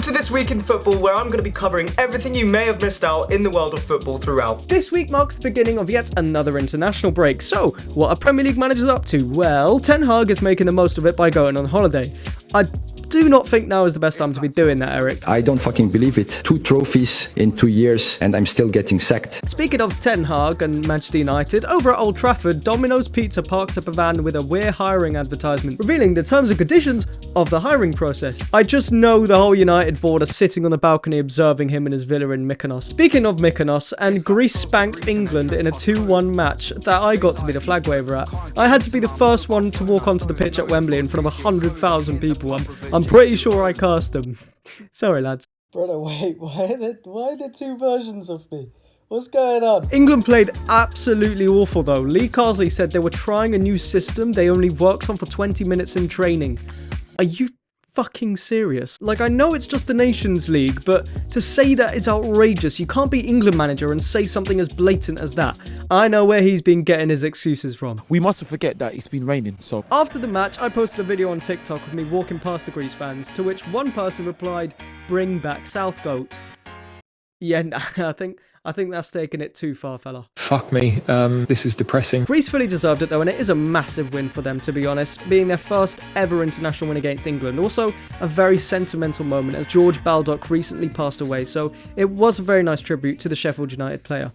to This Week in Football, where I'm going to be covering everything you may have missed out in the world of football throughout. This week marks the beginning of yet another international break. So, what are Premier League managers up to? Well, Ten Hag is making the most of it by going on holiday. I do not think now is the best time to be doing that, Eric. I don't fucking believe it. 2 trophies in 2 years and I'm still getting sacked. Speaking of Ten Hag and Manchester United, over at Old Trafford, Domino's Pizza parked up a van with a "We're hiring" advertisement, revealing the terms and conditions of the hiring process. I just know the whole United board are sitting on the balcony observing him in his villa in Mykonos. Speaking of Mykonos, and Greece spanked England in a 2-1 match that I got to be the flag waver at. I had to be the first one to walk onto the pitch at Wembley in front of 100,000 people. I'm pretty sure I cursed them. Sorry, lads. Brother, wait, why are there 2 versions of me? What's going on? England played absolutely awful though. Lee Carsley said they were trying a new system they only worked on for 20 minutes in training. Are you fucking serious? Like, I know it's just the Nations League, but to say that is outrageous. You can't be England manager and say something as blatant as that. I know where he's been getting his excuses from. We mustn't forget that it's been raining, so... After the match, I posted a video on TikTok of me walking past the Greece fans, to which one person replied, "Bring back Southgate." Yeah, nah, I think that's taking it too far, fella. Fuck me, this is depressing. Greece fully deserved it though, and it is a massive win for them, to be honest, being their first ever international win against England. Also, a very sentimental moment as George Baldock recently passed away, so it was a very nice tribute to the Sheffield United player.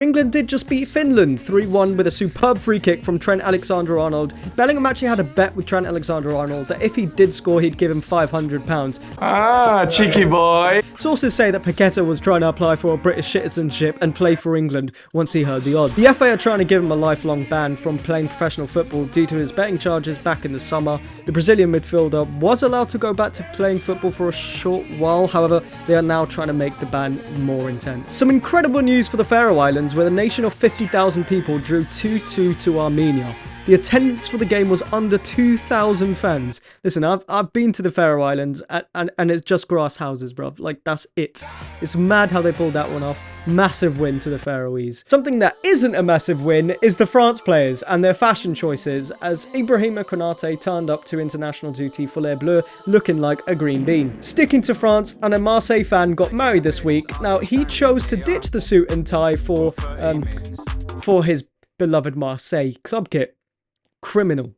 England did just beat Finland 3-1 with a superb free kick from Trent Alexander-Arnold. Bellingham actually had a bet with Trent Alexander-Arnold that if he did score, he'd give him £500. Ah, cheeky boy. Sources say that Paqueta was trying to apply for a British citizenship and play for England once he heard the odds. The FA are trying to give him a lifelong ban from playing professional football due to his betting charges back in the summer. The Brazilian midfielder was allowed to go back to playing football for a short while, however, they are now trying to make the ban more intense. Some incredible news for the Faroe Islands, where the nation of 50,000 people drew 2-2 to Armenia. The attendance for the game was under 2,000 fans. Listen, I've been to the Faroe Islands and it's just grass houses, bruv. Like, that's it. It's mad how they pulled that one off. Massive win to the Faroese. Something that isn't a massive win is the France players and their fashion choices, as Ibrahima Konate turned up to international duty for Les Bleus looking like a green bean. Sticking to France, and a Marseille fan got married this week. Now, he chose to ditch the suit and tie for his beloved Marseille club kit. Criminal.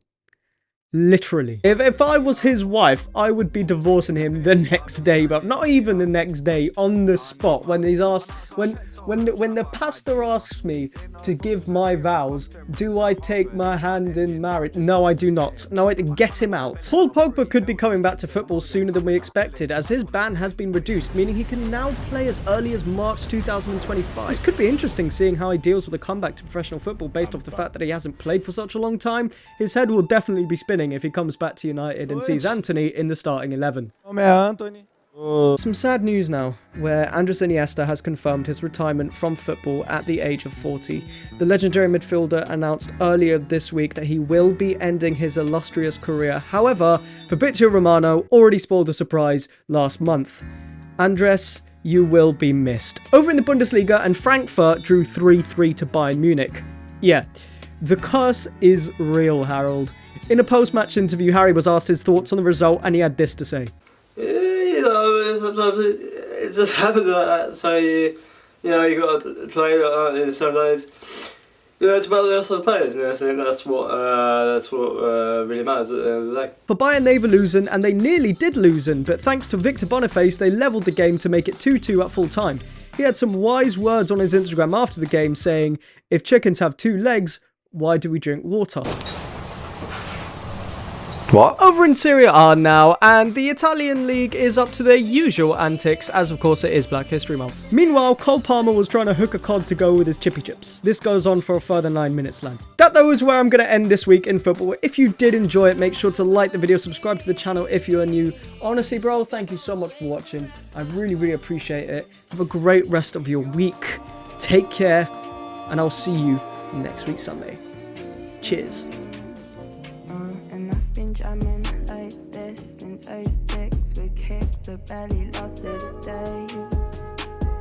Literally. If I was his wife, I would be divorcing him the next day, but not even the next day, on the spot, when he's asked, when the pastor asks me to give my vows, do I take my hand in marriage? No, I do not. No, get him out. Paul Pogba could be coming back to football sooner than we expected, as his ban has been reduced, meaning he can now play as early as March 2025. This could be interesting, seeing how he deals with a comeback to professional football based off the fact that he hasn't played for such a long time. His head will definitely be spinning if he comes back to United and sees Anthony in the starting 11. Some sad news now, where Andres Iniesta has confirmed his retirement from football at the age of 40. The legendary midfielder announced earlier this week that he will be ending his illustrious career. However, Fabrizio Romano already spoiled a surprise last month. Andres, you will be missed. Over in the Bundesliga, and Frankfurt drew 3-3 to Bayern Munich. Yeah, the curse is real, Harold. In a post-match interview, Harry was asked his thoughts on the result, and he had this to say. You know, sometimes it just happens like that, so you got to play like that sometimes. You know, it's about the rest of the players, and I think that's what really matters at the end of the day. For Bayern, they've loosened, and they nearly did loosen, but thanks to Victor Boniface, they levelled the game to make it 2-2 at full time. He had some wise words on his Instagram after the game saying, "If chickens have 2 legs, why do we drink water?" What? Over in Serie A now, and the Italian league is up to their usual antics, as of course it is Black History Month. Meanwhile, Cole Palmer was trying to hook a cod to go with his chippy chips. This goes on for a further 9 minutes, lads. That though is where I'm going to end this week in football. If you did enjoy it, make sure to like the video, subscribe to the channel if you are new. Honestly, bro, thank you so much for watching. I really, really appreciate it. Have a great rest of your week. Take care, and I'll see you next week Sunday. Cheers. Been jamming like this since 06 with kicks that barely lasted a day,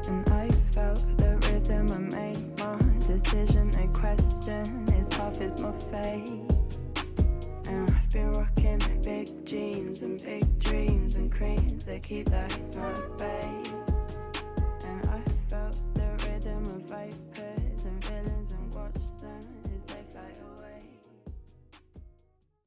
and I felt the rhythm. I made my decision, no question, his path is my fate, and I've been jeans and big dreams and creams that keep the smile at bay.